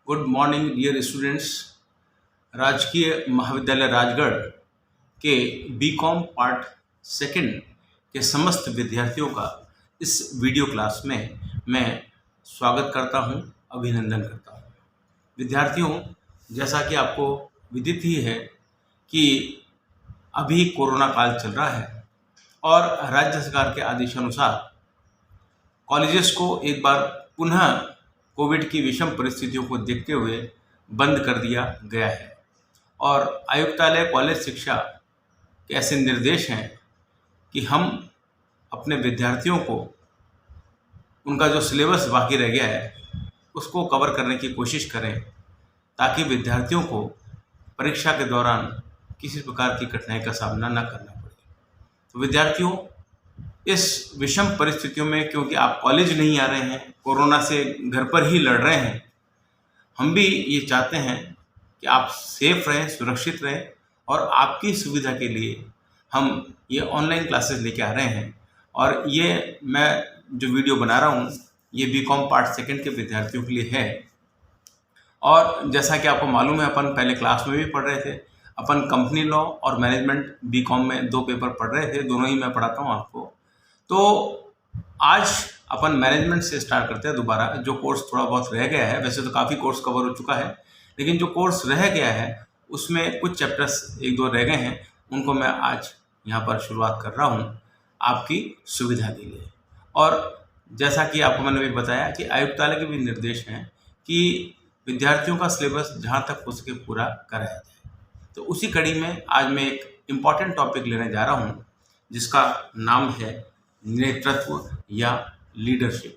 Good morning dear students. राजकीय महाविद्यालय राजगढ़ के बीकॉम पार्ट सेकंड के समस्त विद्यार्थियों का इस वीडियो क्लास में मैं स्वागत करता हूं, अभिनंदन करता हूं। विद्यार्थियों, जैसा कि आपको विदित ही है कि अभी कोरोना काल चल रहा है और राज्य सरकार के आदेशानुसार कॉलेजेस को एक बार पुनः कोविड की विषम परिस्थितियों को देखते हुए बंद कर दिया गया है और आयुक्तालय कॉलेज शिक्षा के ऐसे निर्देश हैं कि हम अपने विद्यार्थियों को उनका जो सिलेबस बाकी रह गया है उसको कवर करने की कोशिश करें ताकि विद्यार्थियों को परीक्षा के दौरान किसी प्रकार की कठिनाई का सामना न करना पड़े। तो विद्यार्थियों, इस विषम परिस्थितियों में क्योंकि आप कॉलेज नहीं आ रहे हैं, कोरोना से घर पर ही लड़ रहे हैं, हम भी ये चाहते हैं कि आप सेफ रहें, सुरक्षित रहें और आपकी सुविधा के लिए हम ये ऑनलाइन क्लासेस लेके आ रहे हैं। और ये मैं जो वीडियो बना रहा हूँ ये बीकॉम पार्ट सेकंड के विद्यार्थियों के लिए है। और जैसा कि आपको मालूम है, अपन पहले क्लास में भी पढ़ रहे थे, अपन कंपनी लॉ और मैनेजमेंट बीकॉम में 2 पेपर पढ़ रहे थे, दोनों ही मैं पढ़ाता हूँ आपको। तो आज अपन मैनेजमेंट से स्टार्ट करते हैं दोबारा। जो कोर्स थोड़ा बहुत रह गया है, वैसे तो काफ़ी कोर्स कवर हो चुका है, लेकिन जो कोर्स रह गया है उसमें कुछ चैप्टर्स 1-2 रह गए हैं, उनको मैं आज यहाँ पर शुरुआत कर रहा हूँ आपकी सुविधा के लिए। और जैसा कि आपको मैंने भी बताया कि आयुक्तालय के भी निर्देश हैं कि विद्यार्थियों का सिलेबस जहाँ तक हो सके पूरा कराया जाए। तो उसी कड़ी में आज मैं एक इम्पॉर्टेंट टॉपिक लेने जा रहा हूँ जिसका नाम है नेतृत्व या लीडरशिप।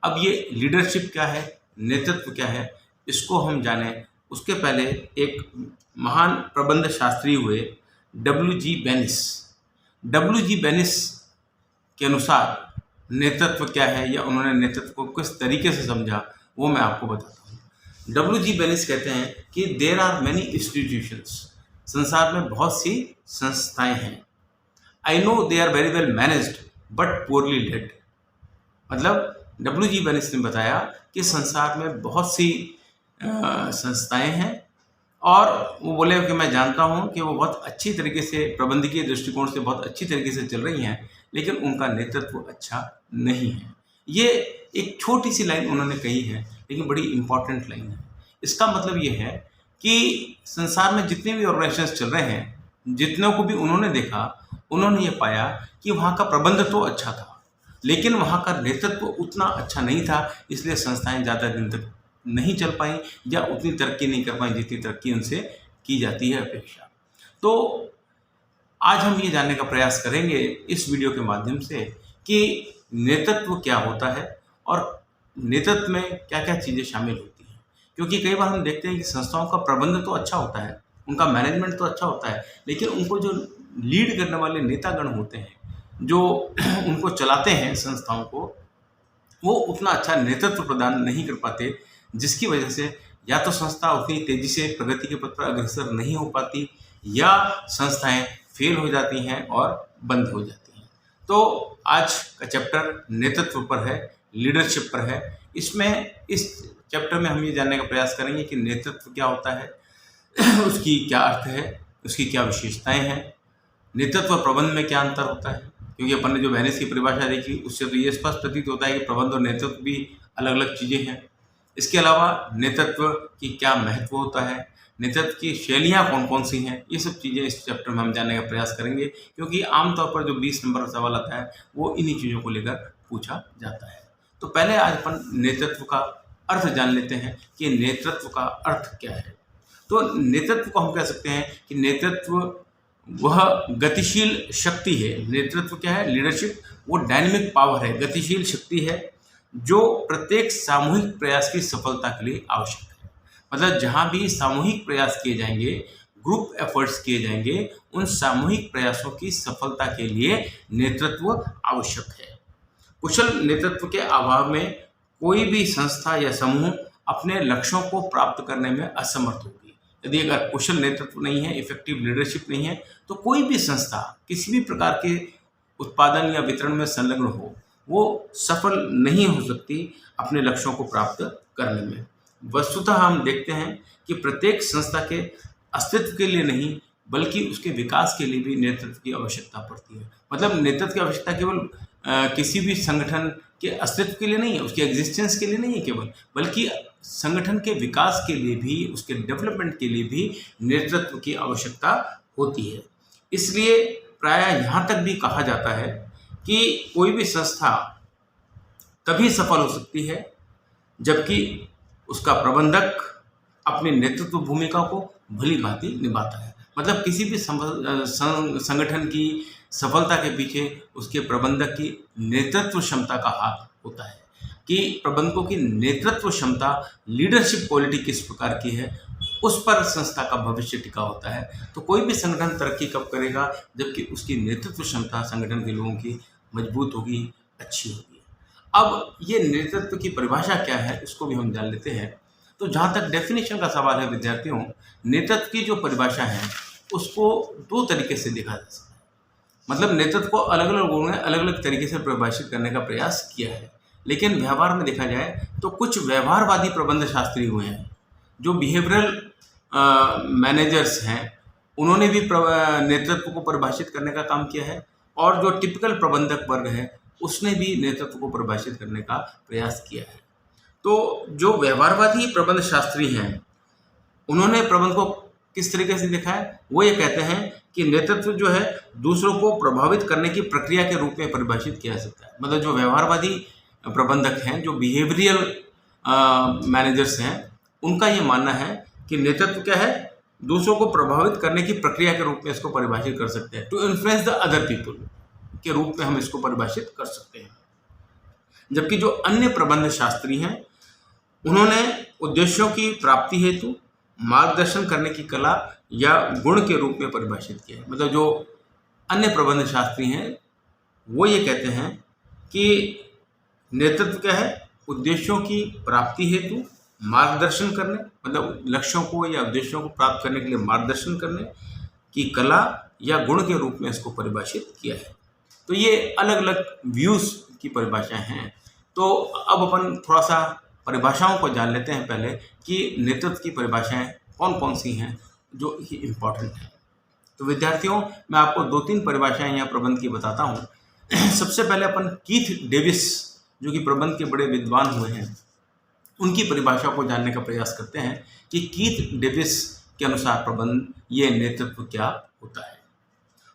अब ये लीडरशिप क्या है, नेतृत्व क्या है, इसको हम जाने उसके पहले एक महान प्रबंध शास्त्री हुए डब्ल्यू.जी. बेनिस के अनुसार नेतृत्व क्या है या उन्होंने नेतृत्व को किस तरीके से समझा वो मैं आपको बताता हूँ। डब्ल्यू.जी. बेनिस कहते हैं कि देयर आर मैनी इंस्टीट्यूशंस, संसार में बहुत सी संस्थाएं हैं। I know they are very well managed but poorly led. मतलब डब्ल्यू.जी. बेनिस ने बताया कि संसार में बहुत सी संस्थाएं हैं और वो बोले कि मैं जानता हूं कि वो बहुत अच्छी तरीके से प्रबंधकीय दृष्टिकोण से बहुत अच्छी तरीके से चल रही हैं, लेकिन उनका नेतृत्व अच्छा नहीं है। ये एक छोटी सी लाइन उन्होंने कही है, लेकिन बड़ी इंपॉर्टेंट लाइन है। इसका मतलब ये है कि संसार में जितने भी ऑर्गेनाइजेशंस चल रहे हैं, जितनों को भी उन्होंने देखा, उन्होंने ये पाया कि वहाँ का प्रबंध तो अच्छा था लेकिन वहाँ का नेतृत्व उतना अच्छा नहीं था, इसलिए संस्थाएं ज़्यादा दिन तक नहीं चल पाई या उतनी तरक्की नहीं कर पाई जितनी तरक्की उनसे की जाती है अपेक्षा। तो आज हम ये जानने का प्रयास करेंगे इस वीडियो के माध्यम से कि नेतृत्व क्या होता है और नेतृत्व में क्या क्या चीज़ें शामिल होती हैं। क्योंकि कई बार हम देखते हैं कि संस्थाओं का प्रबंध तो अच्छा होता है, उनका मैनेजमेंट तो अच्छा होता है, लेकिन उनको जो लीड करने वाले नेतागण होते हैं, जो उनको चलाते हैं संस्थाओं को, वो उतना अच्छा नेतृत्व प्रदान नहीं कर पाते, जिसकी वजह से या तो संस्था उतनी तेज़ी से प्रगति के पथ पर अग्रसर नहीं हो पाती या संस्थाएं फेल हो जाती हैं और बंद हो जाती हैं। तो आज का चैप्टर नेतृत्व पर है, लीडरशिप पर है। इस चैप्टर में हम ये जानने का प्रयास करेंगे कि नेतृत्व क्या होता है, उसकी क्या अर्थ है, उसकी क्या विशेषताएं हैं, नेतृत्व और प्रबंध में क्या अंतर होता है। क्योंकि अपन ने जो बेनिस की परिभाषा देखी उससे तो ये स्पष्ट प्रतीत होता है कि प्रबंध और नेतृत्व भी अलग अलग चीज़ें हैं। इसके अलावा नेतृत्व की क्या महत्व होता है, नेतृत्व की शैलियाँ कौन कौन सी हैं, ये सब चीज़ें इस चैप्टर में हम जानने का प्रयास करेंगे। क्योंकि आमतौर पर जो 20 नंबर का सवाल आता है वो इन्हीं चीज़ों को लेकर पूछा जाता है। तो पहले आज अपन नेतृत्व का अर्थ जान लेते हैं कि नेतृत्व का अर्थ क्या है। तो नेतृत्व को हम कह सकते हैं कि नेतृत्व वह गतिशील शक्ति है। नेतृत्व क्या है, लीडरशिप वो डायनेमिक पावर है, गतिशील शक्ति है जो प्रत्येक सामूहिक प्रयास की सफलता के लिए आवश्यक है। मतलब जहाँ भी सामूहिक प्रयास किए जाएंगे, ग्रुप एफर्ट्स किए जाएंगे, उन सामूहिक प्रयासों की सफलता के लिए नेतृत्व आवश्यक है। कुशल नेतृत्व के अभाव में कोई भी संस्था या समूह अपने लक्ष्यों को प्राप्त करने में असमर्थ होगी। यदि अगर कुशल नेतृत्व नहीं है, इफेक्टिव लीडरशिप नहीं है, तो कोई भी संस्था किसी भी प्रकार के उत्पादन या वितरण में संलग्न हो, वो सफल नहीं हो सकती अपने लक्ष्यों को प्राप्त करने में। वस्तुतः हम देखते हैं कि प्रत्येक संस्था के अस्तित्व के लिए नहीं बल्कि उसके विकास के लिए भी नेतृत्व की आवश्यकता पड़ती है। मतलब नेतृत्व की आवश्यकता केवल किसी भी संगठन के अस्तित्व के लिए नहीं है, उसके एग्जिस्टेंस के लिए नहीं है केवल, बल्कि संगठन के विकास के लिए भी, उसके डेवलपमेंट के लिए भी नेतृत्व की आवश्यकता होती है। इसलिए प्रायः यहाँ तक भी कहा जाता है कि कोई भी संस्था तभी सफल हो सकती है जबकि उसका प्रबंधक अपनी नेतृत्व भूमिका को भली भांति निभाता है। मतलब किसी भी संगठन की सफलता के पीछे उसके प्रबंधक की नेतृत्व क्षमता का हाथ होता है कि प्रबंधकों की नेतृत्व क्षमता, लीडरशिप क्वालिटी किस प्रकार की है, उस पर संस्था का भविष्य टिका होता है। तो कोई भी संगठन तरक्की कब करेगा जबकि उसकी नेतृत्व क्षमता संगठन के लोगों की मजबूत होगी, अच्छी होगी। अब ये नेतृत्व की परिभाषा क्या है उसको भी हम जान लेते हैं। तो जहाँ तक डेफिनेशन का सवाल है विद्यार्थियों, नेतृत्व की जो परिभाषा है उसको दो तरीके से देखा जा सकता है। मतलब नेतृत्व को अलग अलग लोगों ने अलग अलग तरीके से परिभाषित करने का प्रयास किया है, लेकिन व्यवहार में देखा जाए तो कुछ व्यवहारवादी प्रबंध शास्त्री हुए हैं, जो बिहेवियरल मैनेजर्स हैं, उन्होंने भी नेतृत्व को परिभाषित करने का काम किया है, और जो टिपिकल प्रबंधक वर्ग है उसने भी नेतृत्व को परिभाषित करने का प्रयास किया है। तो जो व्यवहारवादी प्रबंध शास्त्री हैं उन्होंने प्रबंध को किस तरीके से देखा है, वो ये कहते हैं कि नेतृत्व जो है दूसरों को प्रभावित करने की प्रक्रिया के रूप में परिभाषित किया जा सकता है। मतलब जो व्यवहारवादी प्रबंधक हैं, जो बिहेवियरल मैनेजर्स हैं, उनका ये मानना है कि नेतृत्व क्या है, दूसरों को प्रभावित करने की प्रक्रिया के रूप में इसको परिभाषित कर सकते हैं। To influence the other people के रूप में हम इसको परिभाषित कर सकते हैं। जबकि जो अन्य प्रबंध शास्त्री हैं उन्होंने उद्देश्यों की प्राप्ति हेतु मार्गदर्शन करने की कला या गुण के रूप में परिभाषित किया है। मतलब जो अन्य प्रबंध शास्त्री हैं वो ये कहते हैं कि नेतृत्व क्या है, उद्देश्यों की प्राप्ति हेतु मार्गदर्शन करने, मतलब लक्ष्यों को या उद्देश्यों को प्राप्त करने के लिए मार्गदर्शन करने की कला या गुण के रूप में इसको परिभाषित किया है। तो ये अलग अलग व्यूज़ की परिभाषाएं हैं। तो अब अपन थोड़ा सा परिभाषाओं को जान लेते हैं पहले कि नेतृत्व की परिभाषाएं कौन कौन सी हैं जो कि इम्पॉर्टेंट हैं। तो विद्यार्थियों, मैं आपको दो तीन परिभाषाएं यहाँ प्रबंध की बताता हूँ। सबसे पहले अपन कीथ डेविस, जो कि प्रबंध के बड़े विद्वान हुए हैं, उनकी परिभाषा को जानने का प्रयास करते हैं कि कीथ डेविस के अनुसार प्रबंध, ये नेतृत्व क्या होता है।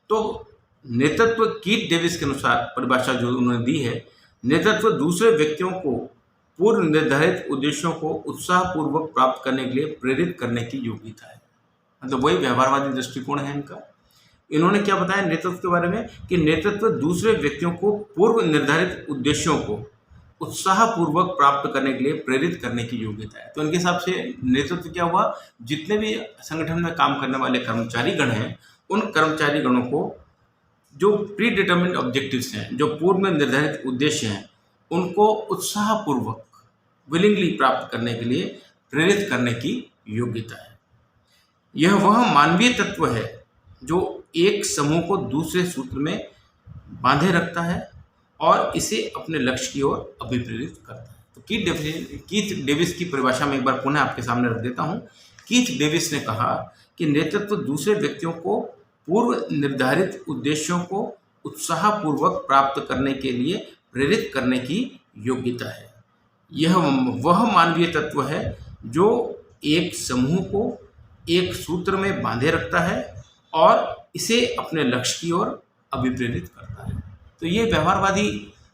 तो नेतृत्व कीथ डेविस के अनुसार परिभाषा जो उन्होंने दी है, नेतृत्व दूसरे व्यक्तियों को पूर्व निर्धारित उद्देश्यों को उत्साहपूर्वक प्राप्त करने के लिए प्रेरित करने की योग्यता है। मतलब वही व्यवहारवादी दृष्टिकोण है इनका। इन्होंने क्या बताया नेतृत्व के बारे में कि नेतृत्व दूसरे व्यक्तियों को पूर्व निर्धारित उद्देश्यों को उत्साहपूर्वक प्राप्त करने के लिए प्रेरित करने की योग्यता है। तो इनके हिसाब से नेतृत्व क्या हुआ, जितने भी संगठन में काम करने वाले कर्मचारी गण हैं, उन कर्मचारी गणों को जो प्री डिटर्मिन्ड ऑब्जेक्टिव्स हैं, जो पूर्व में निर्धारित उद्देश्य हैं, उनको उत्साहपूर्वक विलिंगली प्राप्त करने के लिए प्रेरित करने की योग्यता है। यह वह मानवीय तत्व है जो एक समूह को दूसरे सूत्र में बांधे रखता है और इसे अपने लक्ष्य की ओर अभिप्रेरित करता है। तो कीथ डेविस की परिभाषा में एक बार पुनः आपके सामने रख देता हूँ। कीथ डेविस ने कहा कि नेतृत्व दूसरे व्यक्तियों को पूर्व निर्धारित उद्देश्यों को उत्साहपूर्वक प्राप्त करने के लिए प्रेरित करने की योग्यता है। यह वह मानवीय तत्व है जो एक समूह को एक सूत्र में बांधे रखता है और इसे अपने लक्ष्य की ओर अभिप्रेरित करता है। तो ये व्यवहारवादी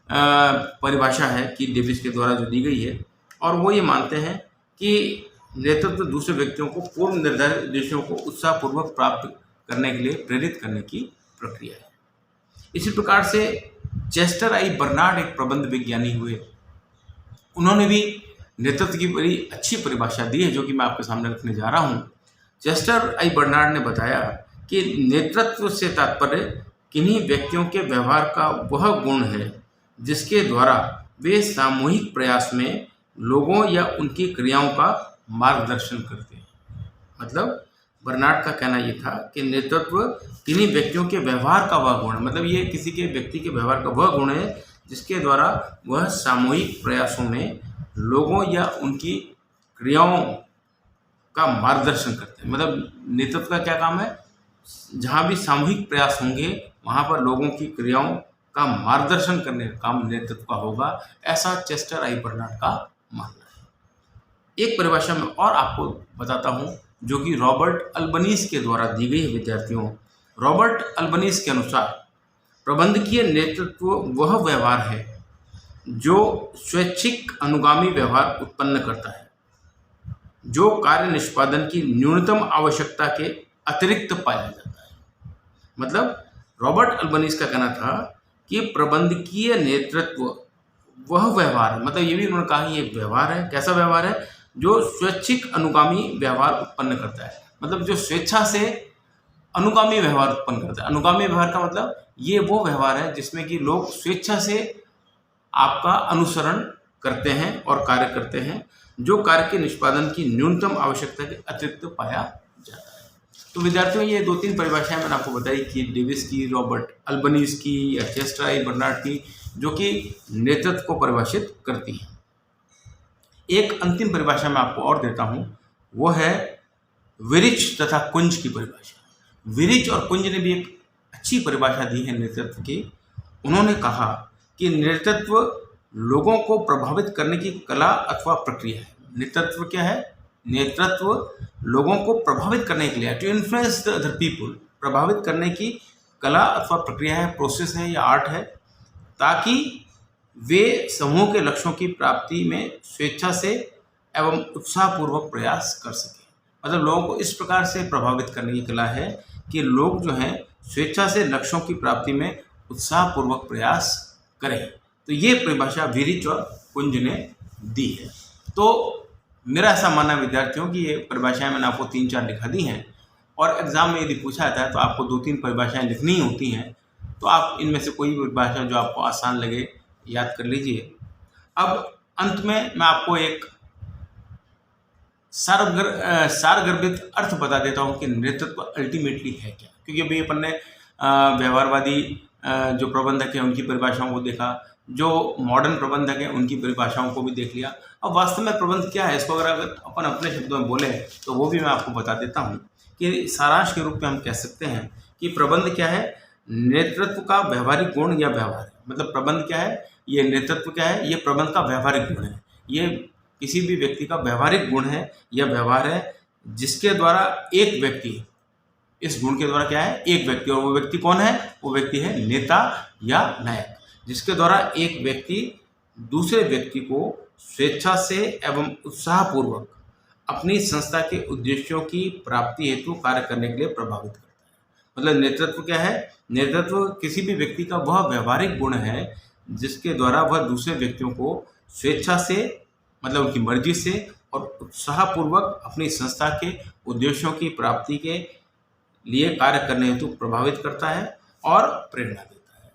परिभाषा है कि डेविस के द्वारा जो दी गई है, और वो ये मानते हैं कि नेतृत्व दूसरे व्यक्तियों को पूर्व निर्धारित उद्देश्यों को उत्साहपूर्वक प्राप्त करने के लिए प्रेरित करने की प्रक्रिया है। इसी प्रकार से चेस्टर आई बर्नार्ड एक प्रबंध विज्ञानी हुए, उन्होंने भी नेतृत्व की बड़ी अच्छी परिभाषा दी है जो कि मैं आपके सामने रखने जा रहा हूँ। चेस्टर आई बर्नार्ड ने बताया कि नेतृत्व से तात्पर्य किन्हीं व्यक्तियों के व्यवहार का वह गुण है जिसके द्वारा वे सामूहिक प्रयास में लोगों या उनकी क्रियाओं का मार्गदर्शन करते हैं। मतलब बर्नार्ड का कहना ये था कि नेतृत्व किन्हीं व्यक्तियों के व्यवहार का वह गुण है, मतलब ये किसी के व्यक्ति के व्यवहार का वह गुण है जिसके द्वारा वह सामूहिक प्रयासों में लोगों या उनकी क्रियाओं का मार्गदर्शन करते हैं। मतलब नेतृत्व का क्या काम है, जहाँ भी सामूहिक प्रयास होंगे वहाँ पर लोगों की क्रियाओं का मार्गदर्शन करने का काम नेतृत्व का होगा, ऐसा चेस्टर आई बर्नार्ड का मानना है। एक परिभाषा में और आपको बताता हूँ जो कि रॉबर्ट अल्बनीज के द्वारा दी गई है विद्यार्थियों। रॉबर्ट अल्बनीज के अनुसार प्रबंधकीय नेतृत्व वह व्यवहार है जो स्वैच्छिक अनुगामी व्यवहार उत्पन्न करता है, जो कार्य निष्पादन की न्यूनतम आवश्यकता के अतिरिक्त पाया जाता है। मतलब रॉबर्ट अल्बनीज का कहना था कि प्रबंधकीय नेतृत्व वह व्यवहार है, मतलब ये भी उन्होंने कहा ये व्यवहार है, कैसा व्यवहार है, जो स्वैच्छिक अनुगामी व्यवहार उत्पन्न करता है। मतलब जो स्वेच्छा से अनुगामी व्यवहार उत्पन्न करता है। अनुगामी व्यवहार का मतलब ये वो व्यवहार है जिसमें कि लोग स्वेच्छा से आपका अनुसरण करते हैं और कार्य करते हैं, जो कार्य के निष्पादन की न्यूनतम आवश्यकता के अतिरिक्त पाया जाता है। तो विद्यार्थियों ये 2-3 परिभाषाएं मैंने आपको बताई कि डेविस की, रॉबर्ट अल्बनीज की या चेस्टर आई बर्नार्ड की, जो कि नेतृत्व को परिभाषित करती हैं। एक अंतिम परिभाषा मैं आपको और देता हूं, वो है विरिच तथा कुंज की परिभाषा। विरिच और कुंज ने भी एक अच्छी परिभाषा दी है नेतृत्व की। उन्होंने कहा कि नेतृत्व लोगों को प्रभावित करने की कला अथवा प्रक्रिया है। नेतृत्व क्या है? नेतृत्व लोगों को प्रभावित करने के लिए, to influence the other people, प्रभावित करने की कला अथवा प्रक्रिया है, प्रोसेस है या आर्ट है, ताकि वे समूह के लक्ष्यों की प्राप्ति में स्वेच्छा से एवं उत्साहपूर्वक प्रयास कर सकें। मतलब लोगों को इस प्रकार से प्रभावित करने की कला है कि लोग जो हैं स्वेच्छा से लक्ष्यों की प्राप्ति में उत्साहपूर्वक प्रयास करें। तो ये परिभाषा विरिच और कुंज ने दी है। तो मेरा ऐसा मानना है विद्यार्थियों कि ये परिभाषाएं मैंने आपको 3-4 लिखा दी हैं, और एग्जाम में यदि पूछा जाता है तो आपको 2-3 परिभाषाएं लिखनी ही होती हैं। तो आप इनमें से कोई भी परिभाषा जो आपको आसान लगे याद कर लीजिए। अब अंत में मैं आपको एक सारगर्भित अर्थ बता देता हूँ कि नेतृत्व अल्टीमेटली है क्या। क्योंकि अभी अपन ने व्यवहारवादी जो प्रबंधक हैं उनकी परिभाषाओं को देखा, जो मॉडर्न प्रबंधक हैं उनकी परिभाषाओं को भी देख लिया। अब वास्तव में प्रबंध क्या है, इसको अगर अपन अपने शब्दों में बोले तो वो भी मैं आपको बता देता हूँ कि सारांश के रूप में हम कह सकते हैं कि प्रबंध क्या है, नेतृत्व का व्यवहारिक गुण या व्यवहार है। मतलब प्रबंध क्या है, ये नेतृत्व क्या है, ये प्रबंध का व्यवहारिक गुण है। ये किसी भी व्यक्ति का व्यवहारिक गुण है या व्यवहार है, जिसके द्वारा एक व्यक्ति, इस गुण के द्वारा क्या है, एक व्यक्ति, और वो व्यक्ति कौन है, वो व्यक्ति है नेता या नायक, जिसके द्वारा एक व्यक्ति दूसरे व्यक्ति को स्वेच्छा से एवं उत्साहपूर्वक अपनी संस्था के उद्देश्यों की प्राप्ति हेतु कार्य करने के लिए प्रभावित करता है। मतलब नेतृत्व क्या है, नेतृत्व किसी भी व्यक्ति का वह व्यवहारिक गुण है जिसके द्वारा वह दूसरे व्यक्तियों को स्वेच्छा से, मतलब उनकी मर्जी से और उत्साहपूर्वक अपनी संस्था के उद्देश्यों की प्राप्ति के लिए कार्य करने हेतु प्रभावित करता है और प्रेरणा देता है।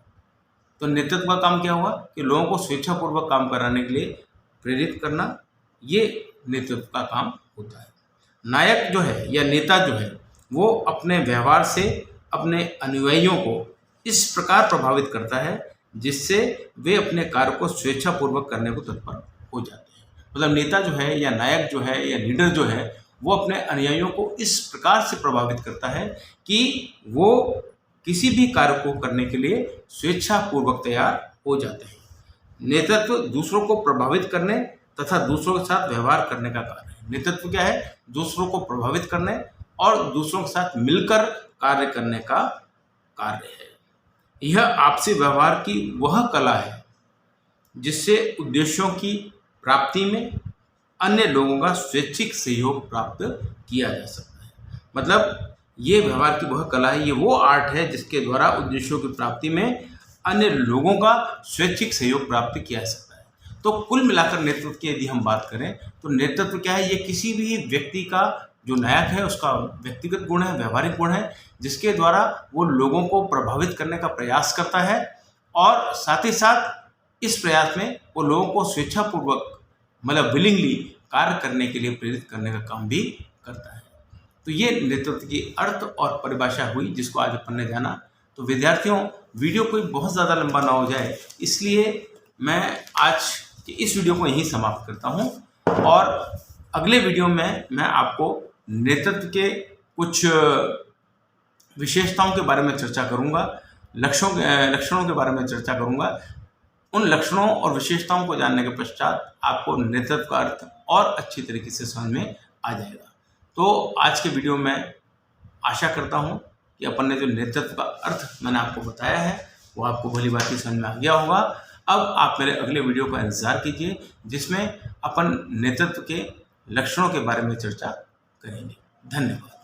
तो नेतृत्व का काम क्या हुआ कि लोगों को स्वेच्छापूर्वक काम कराने के लिए प्रेरित करना, ये नेतृत्व का काम होता है। नायक जो है या नेता जो है वो अपने व्यवहार से अपने अनुयायियों को इस प्रकार प्रभावित करता है जिससे वे अपने कार्य को स्वेच्छापूर्वक करने को तत्पर हो जाते हैं। मतलब नेता जो है या नायक जो है या लीडर जो है वो अपने अनुयायियों को इस प्रकार से प्रभावित करता है कि वो किसी भी कार्य को करने के लिए स्वेच्छापूर्वक तैयार हो जाते हैं। नेतृत्व दूसरों को प्रभावित करने तथा दूसरों के साथ व्यवहार करने का कार्य है। नेतृत्व क्या है, दूसरों को प्रभावित करने और दूसरों के साथ मिलकर कार्य करने का कार्य है। यह आपसी व्यवहार की वह कला है जिससे उद्देश्यों की प्राप्ति में अन्य लोगों का स्वैच्छिक सहयोग प्राप्त किया जा सकता है। मतलब ये व्यवहार की वह कला है, ये वो आर्ट है जिसके द्वारा उद्देश्यों की प्राप्ति में अन्य लोगों का स्वैच्छिक सहयोग प्राप्त किया जा सकता है। तो कुल मिलाकर नेतृत्व की यदि हम बात करें तो नेतृत्व क्या है, ये किसी भी व्यक्ति का, जो नायक है उसका व्यक्तिगत गुण है, व्यवहारिक गुण है, जिसके द्वारा वो लोगों को प्रभावित करने का प्रयास करता है और साथ ही साथ इस प्रयास में वो लोगों को स्वेच्छापूर्वक, मतलब विलिंगली कार्य करने के लिए प्रेरित करने का काम भी करता है। तो ये नेतृत्व की अर्थ और परिभाषा हुई जिसको आज अपन ने जाना। तो विद्यार्थियों, वीडियो कोई बहुत ज़्यादा लंबा ना हो जाए इसलिए मैं आज इस वीडियो को यहीं समाप्त करता हूँ। और अगले वीडियो में मैं आपको नेतृत्व के कुछ विशेषताओं के बारे में चर्चा करूंगा, लक्षणों के बारे में चर्चा करूंगा। उन लक्षणों और विशेषताओं को जानने के पश्चात आपको नेतृत्व का अर्थ और अच्छी तरीके से समझ में आ जाएगा। तो आज के वीडियो में आशा करता हूं कि अपन ने जो नेतृत्व का अर्थ मैंने आपको बताया है वो आपको भली भांति समझ में आ गया होगा। अब आप मेरे अगले वीडियो का इंतज़ार कीजिए, जिसमें अपन नेतृत्व के लक्षणों के बारे में चर्चा करेंगे। धन्यवाद।